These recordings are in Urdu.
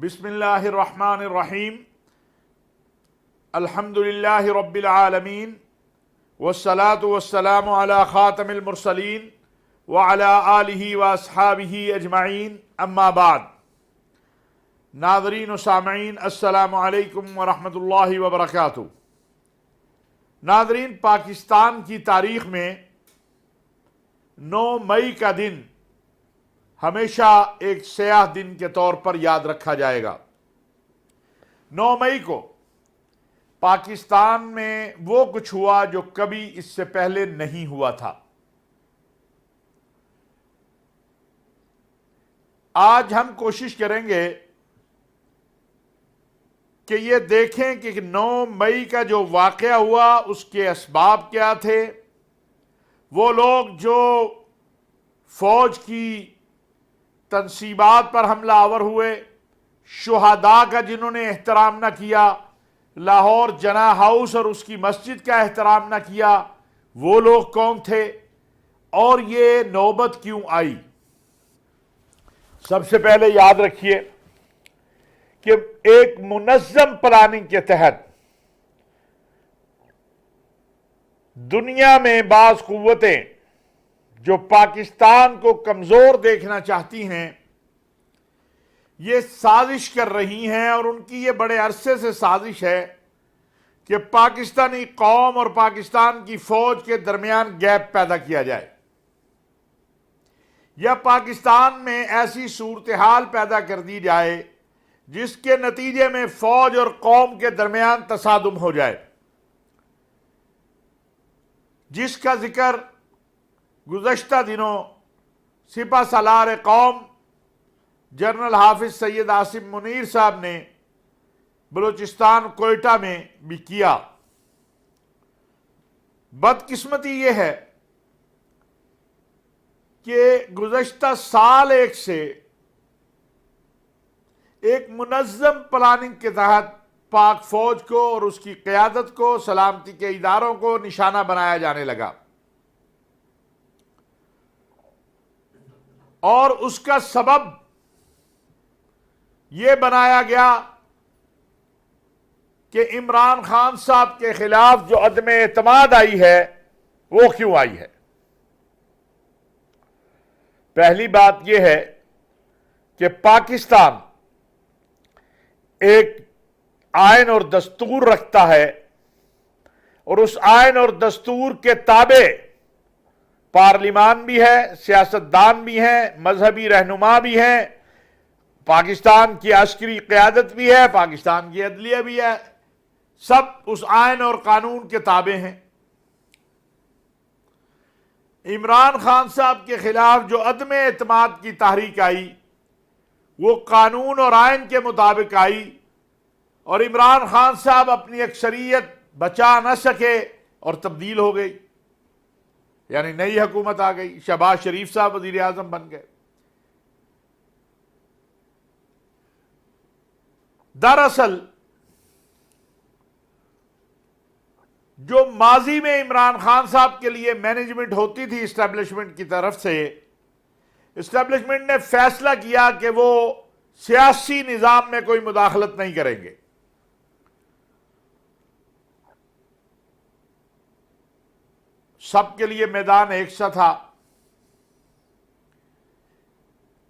بسم اللہ الرحمن الرحیم الحمدللہ رب العالمین والصلاة والسلام علی خاتم المرسلین وعلی آلہ واصحابہ اجمعین اما بعد۔ ناظرین و سامعین السلام علیکم ورحمۃ اللہ وبرکاتہ۔ ناظرین، پاکستان کی تاریخ میں 9 مئی کا دن ہمیشہ ایک سیاہ دن کے طور پر یاد رکھا جائے گا۔ 9 مئی کو پاکستان میں وہ کچھ ہوا جو کبھی اس سے پہلے نہیں ہوا تھا۔ آج ہم کوشش کریں گے کہ یہ دیکھیں کہ 9 مئی کا جو واقعہ ہوا اس کے اسباب کیا تھے، وہ لوگ جو فوج کی تنصیبات پر حملہ آور ہوئے، شہداء کا جنہوں نے احترام نہ کیا، لاہور جناح ہاؤس اور اس کی مسجد کا احترام نہ کیا، وہ لوگ کون تھے اور یہ نوبت کیوں آئی۔ سب سے پہلے یاد رکھیے کہ ایک منظم پلاننگ کے تحت دنیا میں بعض قوتیں جو پاکستان کو کمزور دیکھنا چاہتی ہیں، یہ سازش کر رہی ہیں، اور ان کی یہ بڑے عرصے سے سازش ہے کہ پاکستانی قوم اور پاکستان کی فوج کے درمیان گیپ پیدا کیا جائے، یا پاکستان میں ایسی صورتحال پیدا کر دی جائے جس کے نتیجے میں فوج اور قوم کے درمیان تصادم ہو جائے، جس کا ذکر گزشتہ دنوں سپہ سالار قوم جنرل حافظ سید عاصم منیر صاحب نے بلوچستان کوئٹہ میں بھی کیا۔ بدقسمتی یہ ہے کہ گزشتہ سال ایک سے ایک منظم پلاننگ کے تحت پاک فوج کو اور اس کی قیادت کو، سلامتی کے اداروں کو نشانہ بنایا جانے لگا، اور اس کا سبب یہ بنایا گیا کہ عمران خان صاحب کے خلاف جو عدم اعتماد آئی ہے وہ کیوں آئی ہے۔ پہلی بات یہ ہے کہ پاکستان ایک آئین اور دستور رکھتا ہے، اور اس آئین اور دستور کے تابع پارلیمان بھی ہے، سیاستدان بھی ہیں، مذہبی رہنما بھی ہیں، پاکستان کی عسکری قیادت بھی ہے، پاکستان کی عدلیہ بھی ہے، سب اس آئین اور قانون کے تابع ہیں۔ عمران خان صاحب کے خلاف جو عدم اعتماد کی تحریک آئی وہ قانون اور آئین کے مطابق آئی، اور عمران خان صاحب اپنی اکثریت بچا نہ سکے اور تبدیل ہو گئی، یعنی نئی حکومت آ گئی، شہباز شریف صاحب وزیر اعظم بن گئے۔ دراصل جو ماضی میں عمران خان صاحب کے لیے مینجمنٹ ہوتی تھی اسٹیبلشمنٹ کی طرف سے، اسٹیبلشمنٹ نے فیصلہ کیا کہ وہ سیاسی نظام میں کوئی مداخلت نہیں کریں گے۔ سب کے لیے میدان ایک سا تھا۔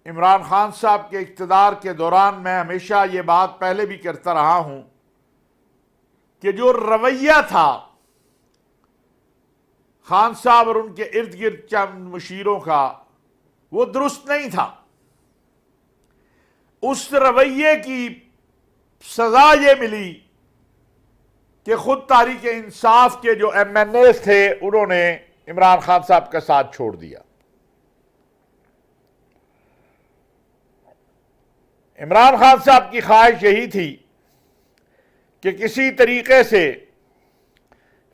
عمران خان صاحب کے اقتدار کے دوران میں ہمیشہ یہ بات پہلے بھی کرتا رہا ہوں کہ جو رویہ تھا خان صاحب اور ان کے ارد گرد چند مشیروں کا، وہ درست نہیں تھا۔ اس رویے کی سزا یہ ملی کہ خود تحریک انصاف کے جو ایم این ایز تھے انہوں نے عمران خان صاحب کا ساتھ چھوڑ دیا۔ عمران خان صاحب کی خواہش یہی تھی کہ کسی طریقے سے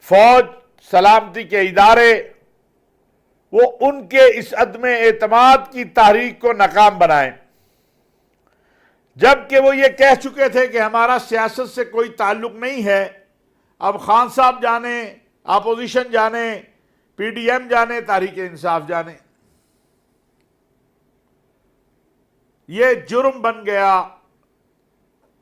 فوج، سلامتی کے ادارے، وہ ان کے اس عدم اعتماد کی تحریک کو ناکام بنائیں، جبکہ وہ یہ کہہ چکے تھے کہ ہمارا سیاست سے کوئی تعلق نہیں ہے۔ اب خان صاحب جانے، اپوزیشن جانے، پی ڈی ایم جانے، تحریک انصاف جانے، یہ جرم بن گیا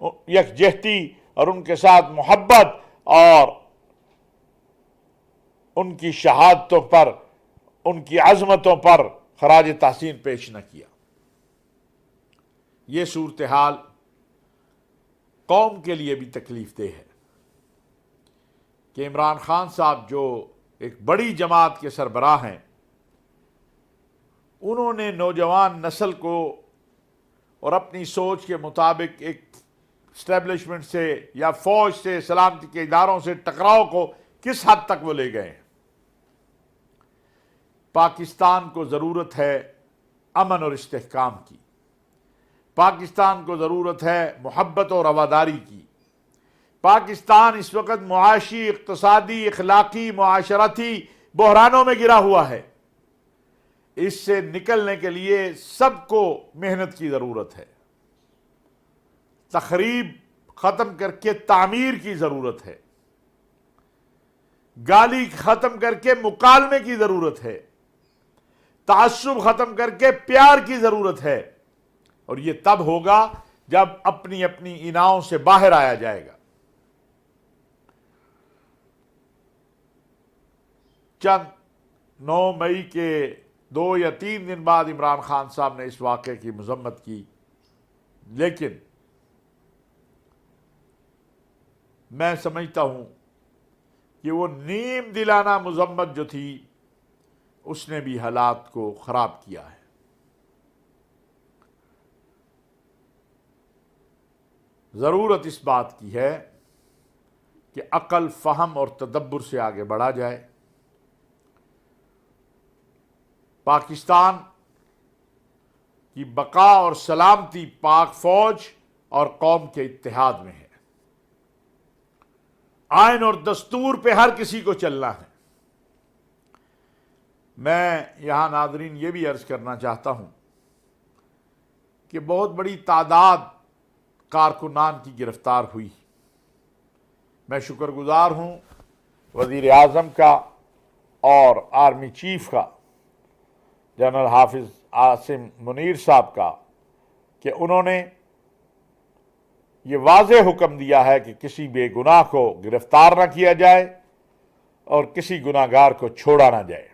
یکجہتی اور ان کے ساتھ محبت اور ان کی شہادتوں پر، ان کی عظمتوں پر خراج تحسین پیش نہ کیا۔ یہ صورتحال قوم کے لیے بھی تکلیف دہ ہے کہ عمران خان صاحب جو ایک بڑی جماعت کے سربراہ ہیں، انہوں نے نوجوان نسل کو اور اپنی سوچ کے مطابق ایک اسٹیبلشمنٹ سے یا فوج سے، سلامتی کے اداروں سے ٹکراؤ کو کس حد تک وہ لے گئے ہیں۔ پاکستان کو ضرورت ہے امن اور استحکام کی، پاکستان کو ضرورت ہے محبت اور رواداری کی۔ پاکستان اس وقت معاشی، اقتصادی، اخلاقی، معاشرتی بحرانوں میں گرا ہوا ہے۔ اس سے نکلنے کے لیے سب کو محنت کی ضرورت ہے، تخریب ختم کر کے تعمیر کی ضرورت ہے، گالی ختم کر کے مکالمے کی ضرورت ہے، تعصب ختم کر کے پیار کی ضرورت ہے، اور یہ تب ہوگا جب اپنی اپنی اناؤں سے باہر آیا جائے گا۔ چند 9 مئی کے 2 یا 3 دن بعد عمران خان صاحب نے اس واقعے کی مذمت کی، لیکن میں سمجھتا ہوں کہ وہ نیم دلانہ مذمت جو تھی اس نے بھی حالات کو خراب کیا ہے۔ ضرورت اس بات کی ہے کہ عقل، فہم اور تدبر سے آگے بڑھا جائے۔ پاکستان کی بقا اور سلامتی پاک فوج اور قوم کے اتحاد میں ہے۔ آئین اور دستور پہ ہر کسی کو چلنا ہے۔ میں یہاں ناظرین یہ بھی عرض کرنا چاہتا ہوں کہ بہت بڑی تعداد کارکنان کی گرفتار ہوئی۔ میں شکر گزار ہوں وزیر اعظم کا اور آرمی چیف کا، جنرل حافظ عاصم منیر صاحب کا، کہ انہوں نے یہ واضح حکم دیا ہے کہ کسی بے گناہ کو گرفتار نہ کیا جائے اور کسی گناہ گار کو چھوڑا نہ جائے۔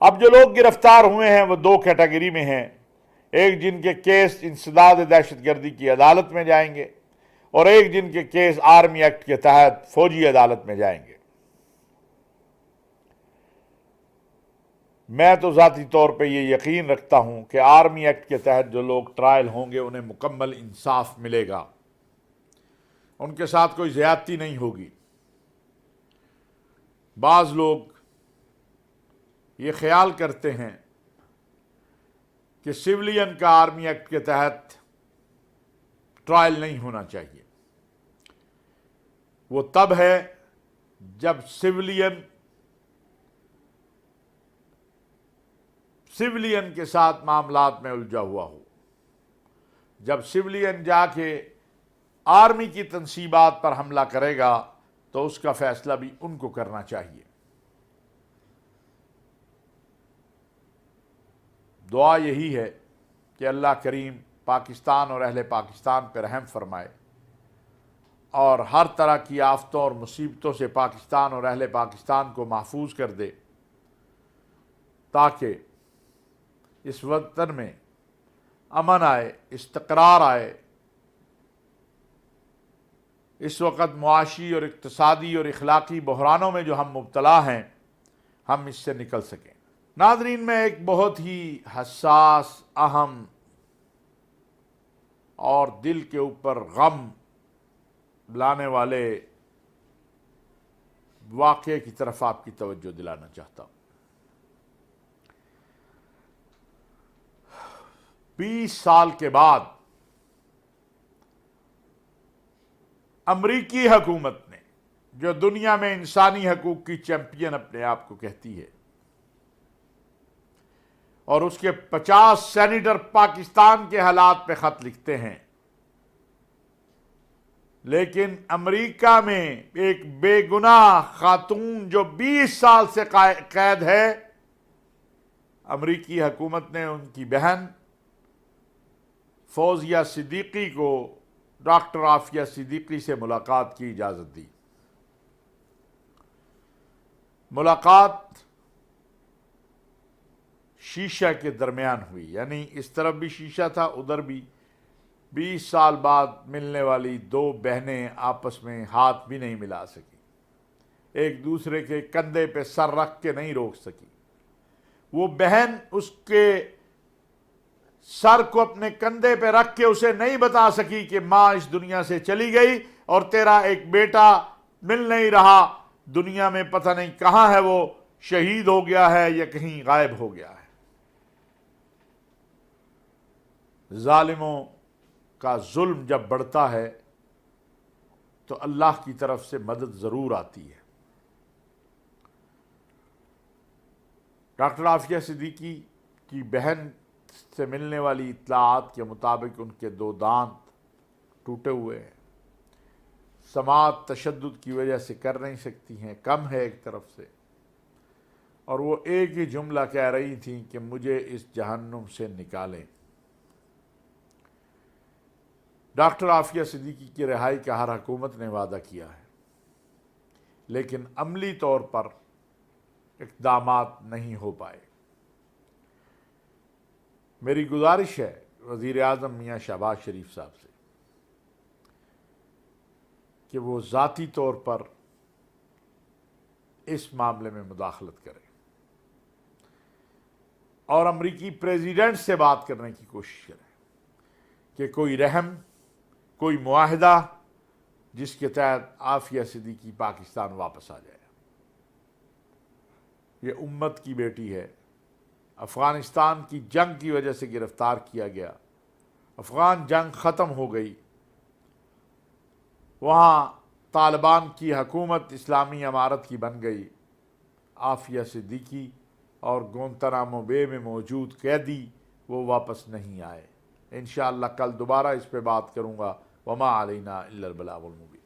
اب جو لوگ گرفتار ہوئے ہیں وہ 2 کیٹیگری میں ہیں، ایک جن کے کیس انسداد دہشت گردی کی عدالت میں جائیں گے، اور ایک جن کے کیس آرمی ایکٹ کے تحت فوجی عدالت میں جائیں گے۔ میں تو ذاتی طور پہ یہ یقین رکھتا ہوں کہ آرمی ایکٹ کے تحت جو لوگ ٹرائل ہوں گے انہیں مکمل انصاف ملے گا، ان کے ساتھ کوئی زیادتی نہیں ہوگی۔ بعض لوگ یہ خیال کرتے ہیں کہ سویلین کا آرمی ایکٹ کے تحت ٹرائل نہیں ہونا چاہیے۔ وہ تب ہے جب سویلین کے ساتھ معاملات میں الجھا ہوا ہو۔ جب سویلین جا کے آرمی کی تنصیبات پر حملہ کرے گا تو اس کا فیصلہ بھی ان کو کرنا چاہیے۔ دعا یہی ہے کہ اللہ کریم پاکستان اور اہل پاکستان پر رحم فرمائے اور ہر طرح کی آفتوں اور مصیبتوں سے پاکستان اور اہل پاکستان کو محفوظ کر دے، تاکہ اس وطن میں امن آئے، استقرار آئے۔ اس وقت معاشی اور اقتصادی اور اخلاقی بحرانوں میں جو ہم مبتلا ہیں، ہم اس سے نکل سکیں۔ ناظرین، میں ایک بہت ہی حساس، اہم اور دل کے اوپر غم لانے والے واقعے کی طرف آپ کی توجہ دلانا چاہتا ہوں۔ 20 سال کے بعد امریکی حکومت نے، جو دنیا میں انسانی حقوق کی چیمپئن اپنے آپ کو کہتی ہے، اور اس کے 50 سینیٹر پاکستان کے حالات پہ خط لکھتے ہیں، لیکن امریکہ میں ایک بے گناہ خاتون جو 20 سال سے قید ہے، امریکی حکومت نے ان کی بہن فوزیہ صدیقی کو ڈاکٹر عافیہ صدیقی سے ملاقات کی اجازت دی۔ ملاقات شیشہ کے درمیان ہوئی، یعنی اس طرف بھی شیشہ تھا ادھر بھی۔ 20 سال بعد ملنے والی دو بہنیں آپس میں ہاتھ بھی نہیں ملا سکی، ایک دوسرے کے کندھے پہ سر رکھ کے نہیں روک سکی۔ وہ بہن اس کے سر کو اپنے کندھے پہ رکھ کے اسے نہیں بتا سکی کہ ماں اس دنیا سے چلی گئی اور تیرا ایک بیٹا مل نہیں رہا، دنیا میں پتہ نہیں کہاں ہے، وہ شہید ہو گیا ہے یا کہیں غائب ہو گیا ہے۔ ظالموں کا ظلم جب بڑھتا ہے تو اللہ کی طرف سے مدد ضرور آتی ہے۔ ڈاکٹر عافیہ صدیقی کی بہن سے ملنے والی اطلاعات کے مطابق ان کے 2 دانت ٹوٹے ہوئے ہیں، سماعت تشدد کی وجہ سے کر نہیں سکتی ہیں، کم ہے ایک طرف سے، اور وہ ایک ہی جملہ کہہ رہی تھیں کہ مجھے اس جہنم سے نکالیں۔ ڈاکٹر عافیہ صدیقی کی رہائی کا ہر حکومت نے وعدہ کیا ہے، لیکن عملی طور پر اقدامات نہیں ہو پائے۔ میری گزارش ہے وزیر اعظم میاں شہباز شریف صاحب سے کہ وہ ذاتی طور پر اس معاملے میں مداخلت کریں اور امریکی پریزیڈنٹ سے بات کرنے کی کوشش کریں کہ کوئی رحم، کوئی معاہدہ جس کے تحت عافیہ صدیقی پاکستان واپس آ جائے۔ یہ امت کی بیٹی ہے، افغانستان کی جنگ کی وجہ سے گرفتار کیا گیا، افغان جنگ ختم ہو گئی، وہاں طالبان کی حکومت اسلامی امارت کی بن گئی، عافیہ صدیقی اور گوانتانامو بے میں موجود قیدی وہ واپس نہیں آئے۔ انشاءاللہ کل دوبارہ اس پہ بات کروں گا۔ وما علینا الا البلاغ المبین۔